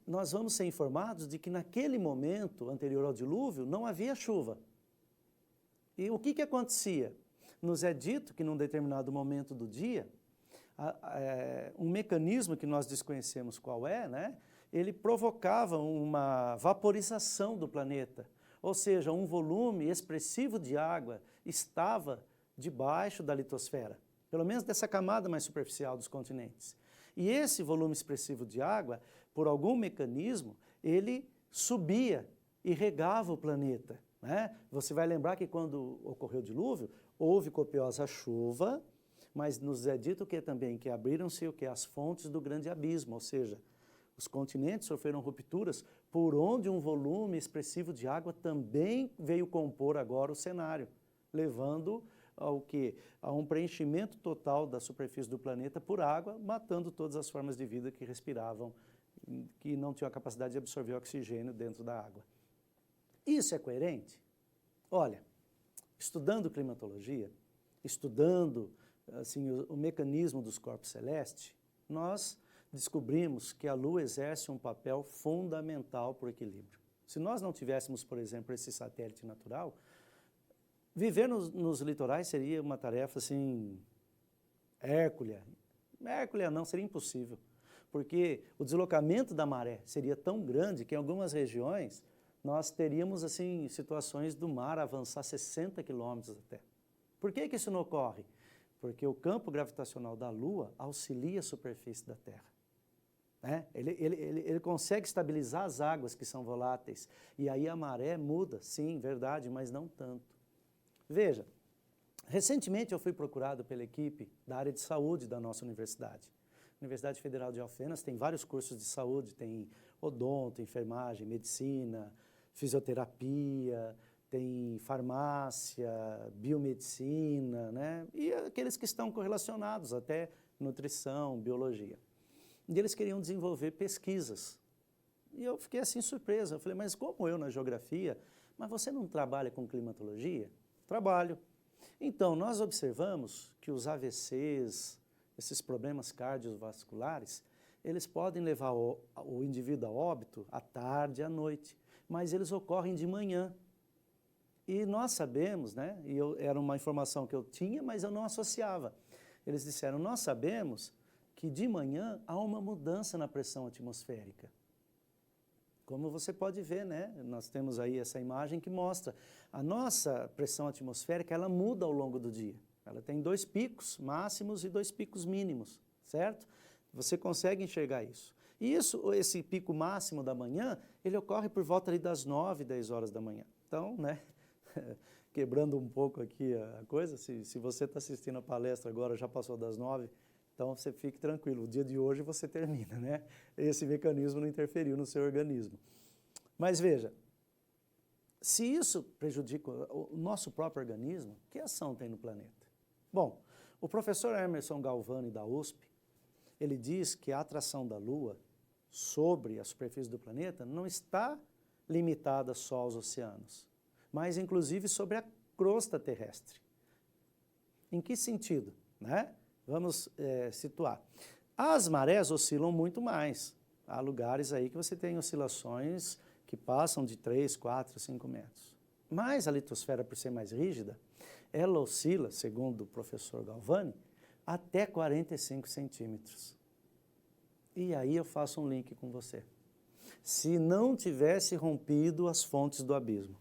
nós vamos ser informados de que naquele momento anterior ao dilúvio não havia chuva. E o que acontecia? Nos é dito que num determinado momento do dia, um mecanismo que nós desconhecemos qual é, né? Ele provocava uma vaporização do planeta, ou seja, um volume expressivo de água estava debaixo da litosfera, pelo menos dessa camada mais superficial dos continentes. E esse volume expressivo de água, por algum mecanismo, ele subia e regava o planeta. né? Você vai lembrar que quando ocorreu o dilúvio, houve copiosa chuva, mas nos é dito que também que abriram-se o que? As fontes do grande abismo, ou seja, os continentes sofreram rupturas por onde um volume expressivo de água também veio compor agora o cenário, levando ao quê? A um preenchimento total da superfície do planeta por água, matando todas as formas de vida que respiravam, que não tinham a capacidade de absorver oxigênio dentro da água. Isso é coerente? Olha, estudando climatologia, estudando assim, o mecanismo dos corpos celestes, nós descobrimos que a Lua exerce um papel fundamental para o equilíbrio. Se nós não tivéssemos, por exemplo, esse satélite natural, viver nos litorais seria uma tarefa assim, hércula. Hércula não, seria impossível, porque o deslocamento da maré seria tão grande que em algumas regiões nós teríamos assim, situações do mar avançar 60 quilômetros até. Por que isso não ocorre? Porque o campo gravitacional da Lua auxilia a superfície da Terra. Né? Ele consegue estabilizar as águas que são voláteis, e aí a maré muda, sim, verdade, mas não tanto. Veja, recentemente eu fui procurado pela equipe da área de saúde da nossa universidade. A Universidade Federal de Alfenas tem vários cursos de saúde, tem odonto, enfermagem, medicina, fisioterapia, tem farmácia, biomedicina, né? E aqueles que estão correlacionados, até nutrição, biologia. E eles queriam desenvolver pesquisas. E eu fiquei assim surpreso. Eu falei, mas como eu na geografia, mas você não trabalha com climatologia? Trabalho. Então, nós observamos que os AVCs, esses problemas cardiovasculares, eles podem levar o indivíduo a óbito à tarde, à noite, mas eles ocorrem de manhã. E nós sabemos, né, era uma informação que eu tinha, mas eu não associava. Eles disseram, nós sabemos que de manhã há uma mudança na pressão atmosférica. Como você pode ver, né, nós temos aí essa imagem que mostra a nossa pressão atmosférica, ela muda ao longo do dia. Ela tem 2 picos máximos e 2 picos mínimos, certo? Você consegue enxergar isso. E esse pico máximo da manhã, ele ocorre por volta ali das 9, 10 horas da manhã. Então, né, quebrando um pouco aqui a coisa, se você está assistindo a palestra agora, já passou das 9, então você fique tranquilo, o dia de hoje você termina, né? Esse mecanismo não interferiu no seu organismo. Mas veja, se isso prejudica o nosso próprio organismo, que ação tem no planeta? Bom, o professor Emerson Galvani da USP, ele diz que a atração da Lua sobre a superfície do planeta não está limitada só aos oceanos, mas inclusive sobre a crosta terrestre. Em que sentido, né? Vamos situar. As marés oscilam muito mais. Há lugares aí que você tem oscilações que passam de 3, 4, 5 metros. Mas a litosfera, por ser mais rígida, ela oscila, segundo o professor Galvani, até 45 centímetros. E aí eu faço um link com você. Se não tivesse rompido as fontes do abismo,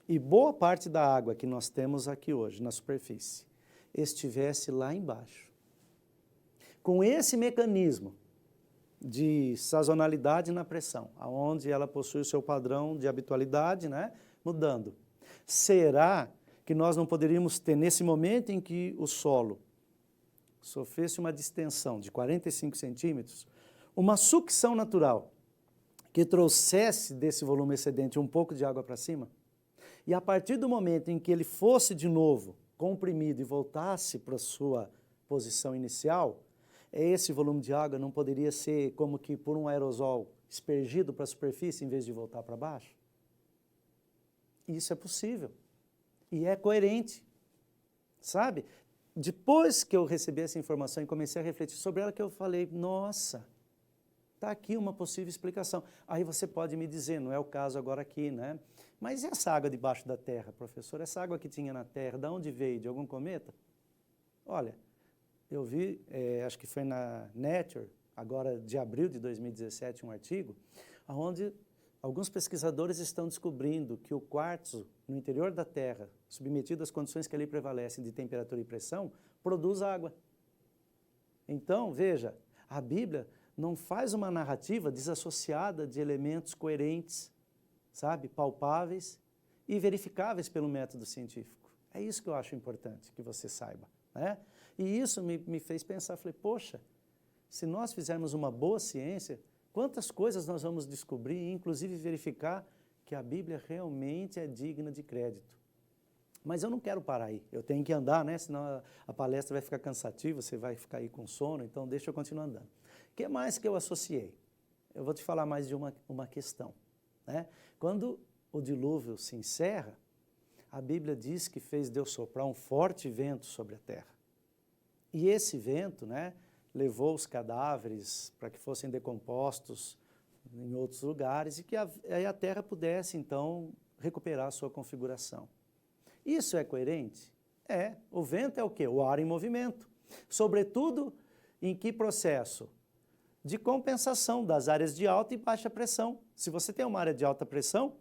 e boa parte da água que nós temos aqui hoje, na superfície, estivesse lá embaixo, com esse mecanismo de sazonalidade na pressão, onde ela possui o seu padrão de habitualidade, né, mudando, será que nós não poderíamos ter, nesse momento em que o solo sofresse uma distensão de 45 centímetros, uma sucção natural que trouxesse desse volume excedente um pouco de água para cima? E a partir do momento em que ele fosse de novo comprimido e voltasse para a sua posição inicial, esse volume de água não poderia ser como que por um aerosol aspergido para a superfície em vez de voltar para baixo? Isso é possível e é coerente, sabe? Depois que eu recebi essa informação e comecei a refletir sobre ela, que eu falei, nossa, está aqui uma possível explicação. Aí você pode me dizer, não é o caso agora aqui, né? Mas e essa água debaixo da Terra, professor? Essa água que tinha na Terra, de onde veio? De algum cometa? Olha, eu vi, acho que foi na Nature, agora de abril de 2017, um artigo, onde alguns pesquisadores estão descobrindo que o quartzo, no interior da Terra, submetido às condições que ali prevalecem de temperatura e pressão, produz água. Então, veja, a Bíblia não faz uma narrativa desassociada de elementos coerentes, sabe, palpáveis, e verificáveis pelo método científico. É isso que eu acho importante que você saiba, né? E isso me fez pensar, falei, poxa, se nós fizermos uma boa ciência, quantas coisas nós vamos descobrir, inclusive verificar que a Bíblia realmente é digna de crédito. Mas eu não quero parar aí, eu tenho que andar, né? Senão a palestra vai ficar cansativa, você vai ficar aí com sono, então deixa eu continuar andando. O que mais que eu associei? Eu vou te falar mais de uma questão, né? Quando o dilúvio se encerra, a Bíblia diz que fez Deus soprar um forte vento sobre a terra. E esse vento, né, levou os cadáveres para que fossem decompostos em outros lugares e que aí a terra pudesse, então, recuperar a sua configuração. Isso é coerente? É. O vento é o quê? O ar em movimento. Sobretudo, em que processo? De compensação das áreas de alta e baixa pressão. Se você tem uma área de alta pressão,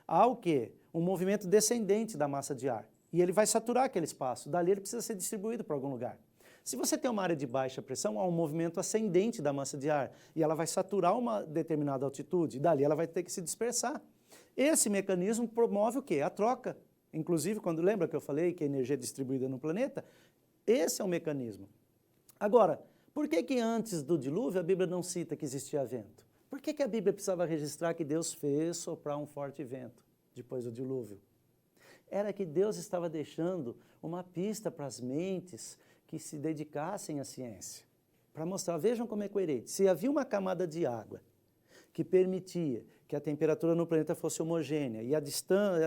há o quê? Um movimento descendente da massa de ar. E ele vai saturar aquele espaço. Dali ele precisa ser distribuído para algum lugar. Se você tem uma área de baixa pressão, há um movimento ascendente da massa de ar. E ela vai saturar uma determinada altitude. E dali ela vai ter que se dispersar. Esse mecanismo promove o quê? A troca. Inclusive, quando lembra que eu falei que a energia é distribuída no planeta? Esse é o mecanismo. Agora, por que antes do dilúvio a Bíblia não cita que existia vento? Por que a Bíblia precisava registrar que Deus fez soprar um forte vento depois do dilúvio? Era que Deus estava deixando uma pista para as mentes que se dedicassem à ciência. Para mostrar, vejam como é coerente. Se havia uma camada de água que permitia que a temperatura no planeta fosse homogênea e a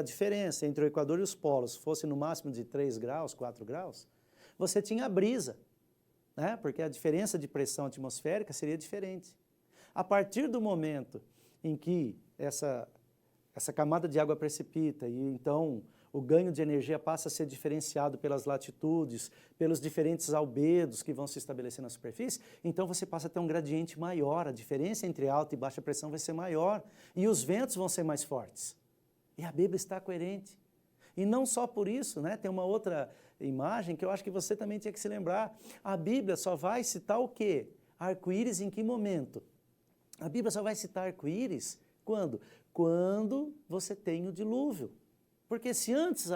diferença entre o Equador e os polos fosse no máximo de 3 graus, 4 graus, você tinha a brisa, né? Porque a diferença de pressão atmosférica seria diferente. A partir do momento em que essa camada de água precipita e então o ganho de energia passa a ser diferenciado pelas latitudes, pelos diferentes albedos que vão se estabelecer na superfície, então você passa a ter um gradiente maior, a diferença entre alta e baixa pressão vai ser maior e os ventos vão ser mais fortes. E a Bíblia está coerente. E não só por isso, né? Tem uma outra imagem que eu acho que você também tinha que se lembrar. A Bíblia só vai citar o quê? Arco-íris em que momento? A Bíblia só vai citar arco-íris quando? Quando você tem o dilúvio. Porque se antes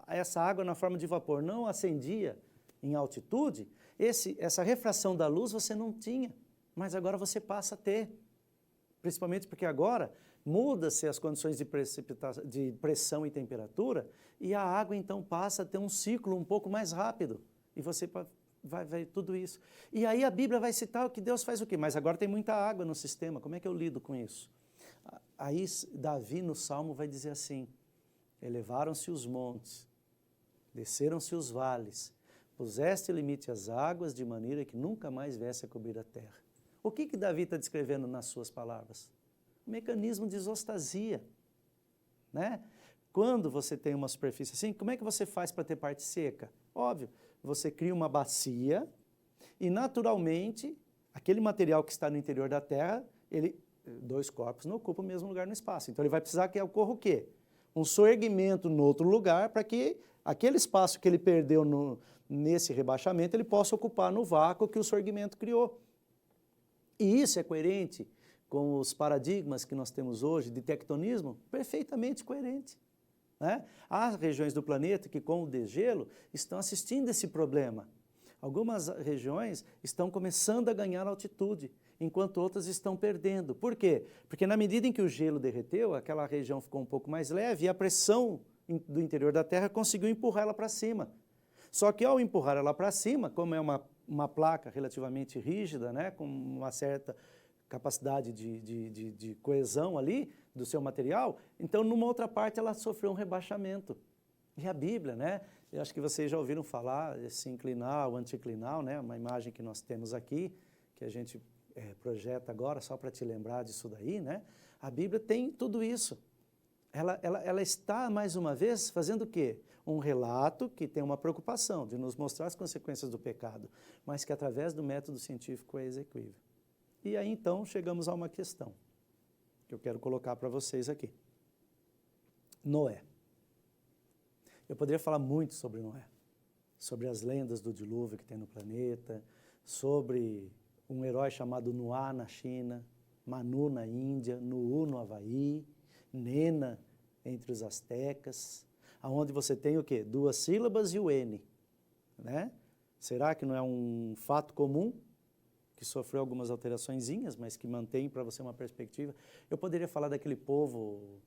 essa água na forma de vapor não ascendia em altitude, essa refração da luz você não tinha, mas agora você passa a ter. Principalmente porque agora muda-se as condições de pressão e temperatura e a água então passa a ter um ciclo um pouco mais rápido. E você vai tudo isso. E aí a Bíblia vai citar o que Deus faz o quê? Mas agora tem muita água no sistema, como é que eu lido com isso? Aí Davi no Salmo vai dizer assim: elevaram-se os montes, desceram-se os vales, puseste limite às águas de maneira que nunca mais viesse a cobrir a terra. O que Davi está descrevendo nas suas palavras? O mecanismo de isostasia, né? Quando você tem uma superfície assim, como é que você faz para ter parte seca? Óbvio, você cria uma bacia e naturalmente aquele material que está no interior da terra, dois corpos não ocupam o mesmo lugar no espaço. Então ele vai precisar que ocorra o quê? Um soerguimento no outro lugar para que aquele espaço que ele perdeu nesse rebaixamento ele possa ocupar no vácuo que o soerguimento criou. E isso é coerente com os paradigmas que nós temos hoje de tectonismo? Perfeitamente coerente, né? Há regiões do planeta que com o degelo estão assistindo esse problema. Algumas regiões estão começando a ganhar altitude, enquanto outras estão perdendo. Por quê? Porque na medida em que o gelo derreteu, aquela região ficou um pouco mais leve e a pressão do interior da Terra conseguiu empurrar ela para cima. Só que ao empurrar ela para cima, como é uma placa relativamente rígida, né, com uma certa capacidade de coesão ali do seu material, então numa outra parte ela sofreu um rebaixamento. E a Bíblia, né? Eu acho que vocês já ouviram falar esse inclinal, anticlinal, né? Uma imagem que nós temos aqui, que a gente projeta agora, só para te lembrar disso daí, né? A Bíblia tem tudo isso. Ela está, mais uma vez, fazendo o quê? Um relato que tem uma preocupação de nos mostrar as consequências do pecado, mas que através do método científico é execuível. E aí, então, chegamos a uma questão que eu quero colocar para vocês aqui. Noé. Eu poderia falar muito sobre Noé, sobre as lendas do dilúvio que tem no planeta, sobre um herói chamado Nuá na China, Manu na Índia, Nu'u no Havaí, Nena entre os astecas, aonde você tem o quê? 2 sílabas e o N, né? Será que não é um fato comum, que sofreu algumas alteraçõezinhas, mas que mantém para você uma perspectiva? Eu poderia falar daquele povo,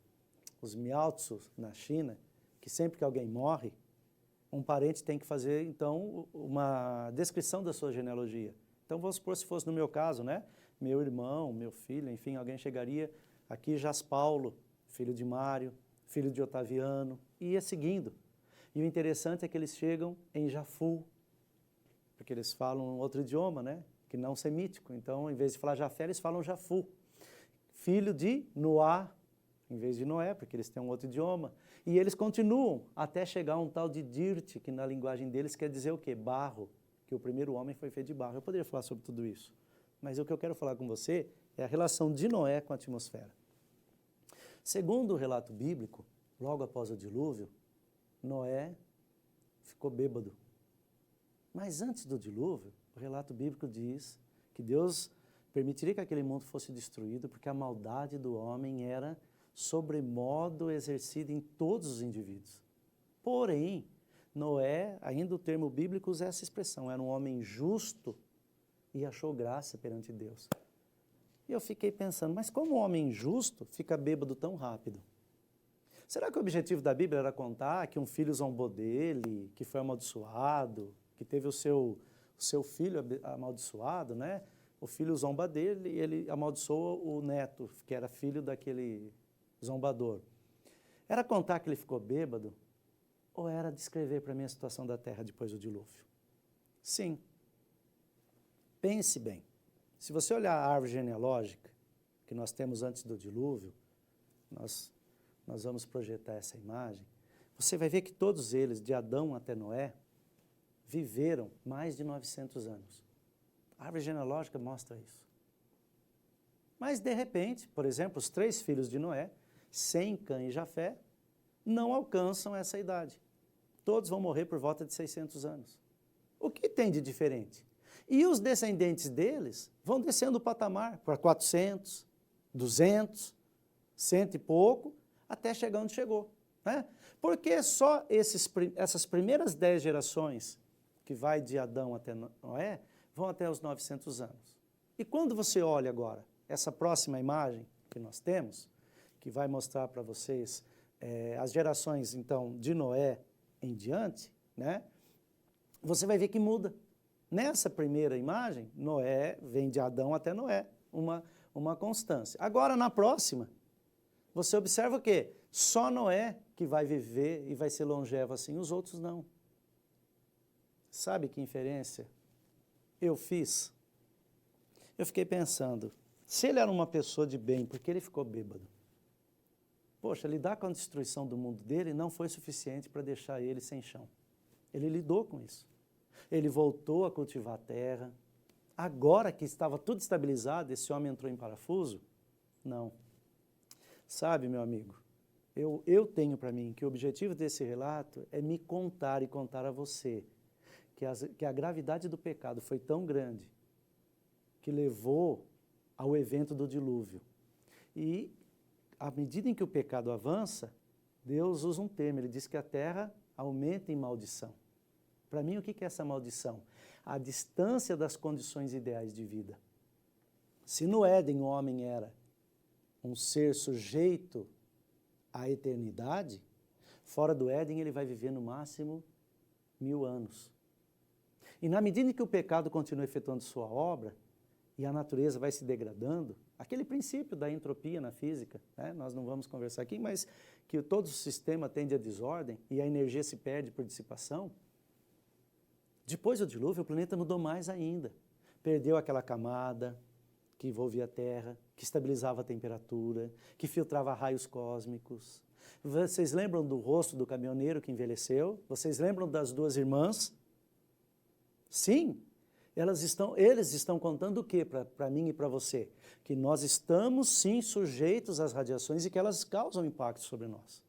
os Miaotzu, na China, que sempre que alguém morre, um parente tem que fazer, então, uma descrição da sua genealogia. Então, vamos supor, se fosse no meu caso, né? Meu irmão, meu filho, enfim, alguém chegaria aqui, Jaspaulo, filho de Mário, filho de Otaviano, e ia seguindo. E o interessante é que eles chegam em Jafu, porque eles falam outro idioma, né? Que não semítico. Então, em vez de falar Jafé, eles falam Jafu. Filho de Noá, em vez de Noé, porque eles têm um outro idioma. E eles continuam até chegar a um tal de Dirt, que na linguagem deles quer dizer o quê? Barro, que o primeiro homem foi feito de barro. Eu poderia falar sobre tudo isso, mas o que eu quero falar com você é a relação de Noé com a atmosfera. Segundo o relato bíblico, logo após o dilúvio, Noé ficou bêbado. Mas antes do dilúvio, o relato bíblico diz que Deus permitiria que aquele mundo fosse destruído porque a maldade do homem era sobremodo exercida em todos os indivíduos. Porém, Noé, ainda o termo bíblico usa essa expressão, era um homem justo e achou graça perante Deus. E eu fiquei pensando, mas como um homem justo fica bêbado tão rápido? Será que o objetivo da Bíblia era contar que um filho zombou dele, que foi amaldiçoado, que teve o seu filho amaldiçoado, né? O filho zomba dele e ele amaldiçoa o neto, que era filho daquele zombador. Era contar que ele ficou bêbado ou era descrever para mim a situação da terra depois do dilúvio? Sim. Pense bem. Se você olhar a árvore genealógica que nós temos antes do dilúvio, nós vamos projetar essa imagem, você vai ver que todos eles, de Adão até Noé, viveram mais de 900 anos. A árvore genealógica mostra isso. Mas, de repente, por exemplo, os 3 filhos de Noé, Sem, Cã e Jafé, não alcançam essa idade. Todos vão morrer por volta de 600 anos. O que tem de diferente? E os descendentes deles vão descendo o patamar para 400, 200, 100 e pouco, até chegar onde chegou, né? Porque só essas primeiras 10 gerações, que vai de Adão até Noé, vão até os 900 anos. E quando você olha agora essa próxima imagem que nós temos, que vai mostrar para vocês as gerações, então, de Noé em diante, né? Você vai ver que muda. Nessa primeira imagem, Noé vem de Adão até Noé, uma constância. Agora, na próxima, você observa o quê? Só Noé que vai viver e vai ser longevo assim, os outros não. Sabe que inferência eu fiz? Eu fiquei pensando, se ele era uma pessoa de bem, por que ele ficou bêbado? Poxa, lidar com a destruição do mundo dele não foi suficiente para deixar ele sem chão. Ele lidou com isso. Ele voltou a cultivar a terra. Agora que estava tudo estabilizado, esse homem entrou em parafuso? Não. Sabe, meu amigo, eu tenho para mim que o objetivo desse relato é me contar e contar a você que a gravidade do pecado foi tão grande que levou ao evento do dilúvio. E, à medida em que o pecado avança, Deus usa um termo, ele diz que a terra aumenta em maldição. Para mim, o que é essa maldição? A distância das condições ideais de vida. Se no Éden o homem era um ser sujeito à eternidade, fora do Éden ele vai viver no máximo 1000 anos. E na medida em que o pecado continua efetuando sua obra, e a natureza vai se degradando, aquele princípio da entropia na física, né? Nós não vamos conversar aqui, mas que todo o sistema tende à desordem e a energia se perde por dissipação, depois do dilúvio o planeta mudou mais ainda. Perdeu aquela camada que envolvia a Terra, que estabilizava a temperatura, que filtrava raios cósmicos. Vocês lembram do rosto do caminhoneiro que envelheceu? Vocês lembram das 2 irmãs? Sim, eles estão contando o que para mim e para você? Que nós estamos sim sujeitos às radiações e que elas causam impacto sobre nós.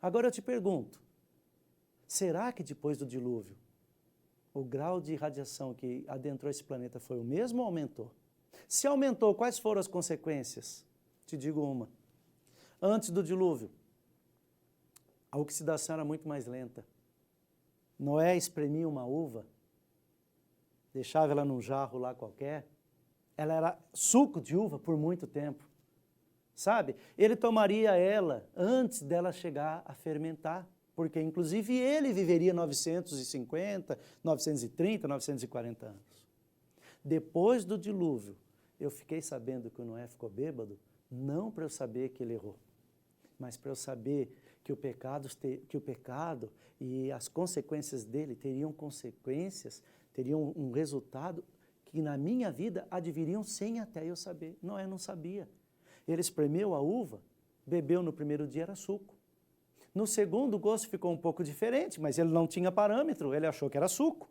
Agora eu te pergunto, será que depois do dilúvio, o grau de radiação que adentrou esse planeta foi o mesmo ou aumentou? Se aumentou, quais foram as consequências? Te digo uma. Antes do dilúvio, a oxidação era muito mais lenta. Noé espremia uma uva, deixava ela num jarro lá qualquer, ela era suco de uva por muito tempo, sabe? Ele tomaria ela antes dela chegar a fermentar, porque inclusive ele viveria 950, 930, 940 anos. Depois do dilúvio, eu fiquei sabendo que o Noé ficou bêbado, não para eu saber que ele errou, mas para eu saber que o pecado e as consequências dele teriam um resultado que na minha vida adviriam sem até eu saber. Noé não sabia. Ele espremeu a uva, bebeu no primeiro dia, era suco. No segundo, o gosto ficou um pouco diferente, mas ele não tinha parâmetro, ele achou que era suco.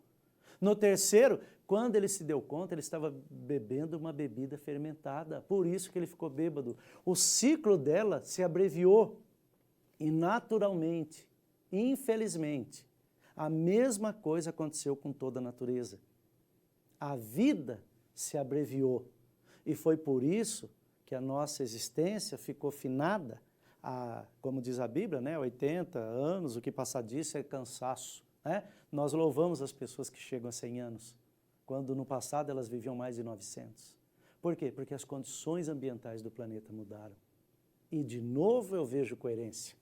No terceiro, quando ele se deu conta, ele estava bebendo uma bebida fermentada, por isso que ele ficou bêbado. O ciclo dela se abreviou e naturalmente, infelizmente, a mesma coisa aconteceu com toda a natureza. A vida se abreviou e foi por isso que a nossa existência ficou finada como diz a Bíblia, né, 80 anos, o que passar disso é cansaço. Né? Nós louvamos as pessoas que chegam a 100 anos, quando no passado elas viviam mais de 900. Por quê? Porque as condições ambientais do planeta mudaram. E de novo eu vejo coerência,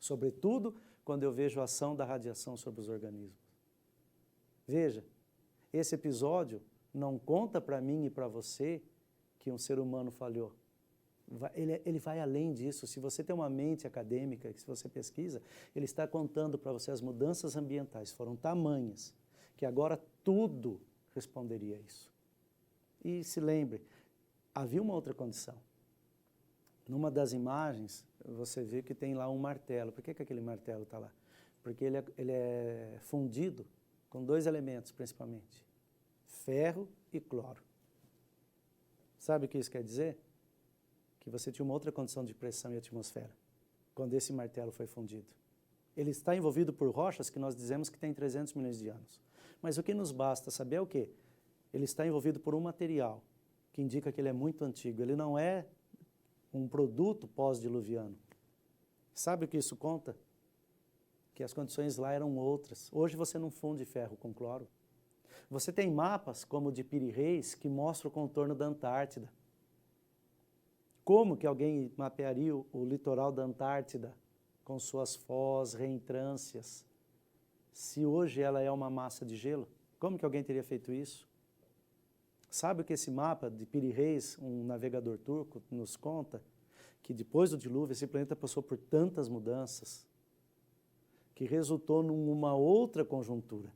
sobretudo quando eu vejo a ação da radiação sobre os organismos. Veja, esse episódio não conta para mim e para você que um ser humano falhou. Ele vai além disso. Se você tem uma mente acadêmica, se você pesquisa, ele está contando para você as mudanças ambientais foram tamanhas que agora tudo responderia a isso. E se lembre, havia uma outra condição. Numa das imagens, você vê que tem lá um martelo. Por que aquele martelo está lá? Porque ele é fundido com dois elementos, principalmente, ferro e cloro. Sabe o que isso quer dizer? Que você tinha uma outra condição de pressão e atmosfera, quando esse martelo foi fundido. Ele está envolvido por rochas que nós dizemos que tem 300 milhões de anos. Mas o que nos basta saber é o quê? Ele está envolvido por um material que indica que ele é muito antigo. Ele não é um produto pós-diluviano. Sabe o que isso conta? Que as condições lá eram outras. Hoje você não funde ferro com cloro. Você tem mapas, como o de Piri Reis, que mostram o contorno da Antártida. Como que alguém mapearia o litoral da Antártida com suas foz, reentrâncias, se hoje ela é uma massa de gelo? Como que alguém teria feito isso? Sabe o que esse mapa de Piri Reis, um navegador turco, nos conta? Que depois do dilúvio esse planeta passou por tantas mudanças que resultou numa outra conjuntura.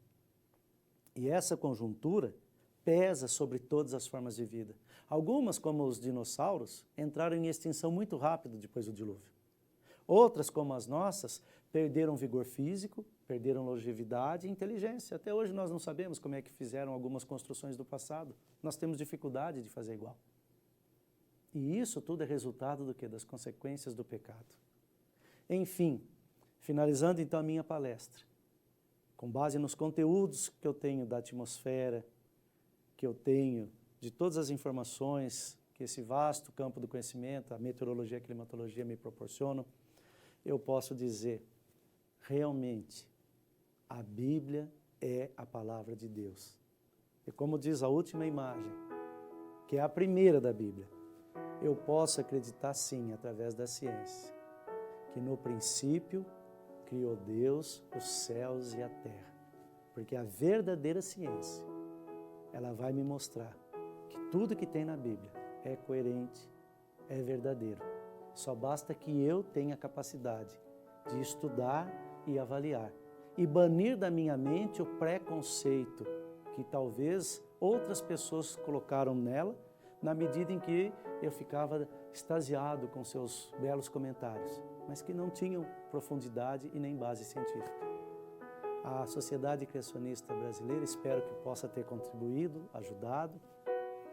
E essa conjuntura pesa sobre todas as formas de vida. Algumas, como os dinossauros, entraram em extinção muito rápido depois do dilúvio. Outras, como as nossas, perderam vigor físico, perderam longevidade e inteligência. Até hoje nós não sabemos como é que fizeram algumas construções do passado. Nós temos dificuldade de fazer igual. E isso tudo é resultado do quê? Das consequências do pecado. Enfim, finalizando então a minha palestra, com base nos conteúdos que eu tenho da atmosfera, que eu tenho de todas as informações que esse vasto campo do conhecimento, a meteorologia e a climatologia me proporcionam, eu posso dizer, realmente, a Bíblia é a palavra de Deus. E como diz a última imagem, que é a primeira da Bíblia, eu posso acreditar sim, através da ciência, que no princípio criou Deus os céus e a terra. Porque a verdadeira ciência, ela vai me mostrar que tudo que tem na Bíblia é coerente, é verdadeiro. Só basta que eu tenha a capacidade de estudar e avaliar. E banir da minha mente o preconceito que talvez outras pessoas colocaram nela, na medida em que eu ficava extasiado com seus belos comentários, mas que não tinham profundidade e nem base científica. A Sociedade Criacionista Brasileira, espero que possa ter contribuído, ajudado.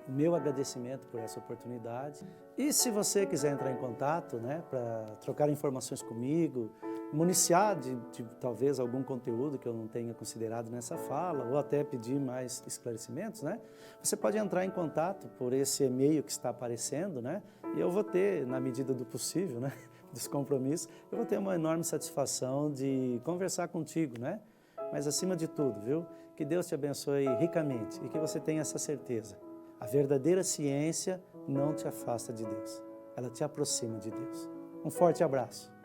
O meu agradecimento por essa oportunidade. E se você quiser entrar em contato, para trocar informações comigo, municiar de talvez algum conteúdo que eu não tenha considerado nessa fala, ou até pedir mais esclarecimentos, né? Você pode entrar em contato por esse e-mail que está aparecendo, né? E eu vou ter, na medida do possível, né? Dos compromissos, eu vou ter uma enorme satisfação de conversar contigo, né? Mas acima de tudo, viu? Que Deus te abençoe ricamente e que você tenha essa certeza. A verdadeira ciência não te afasta de Deus, ela te aproxima de Deus. Um forte abraço.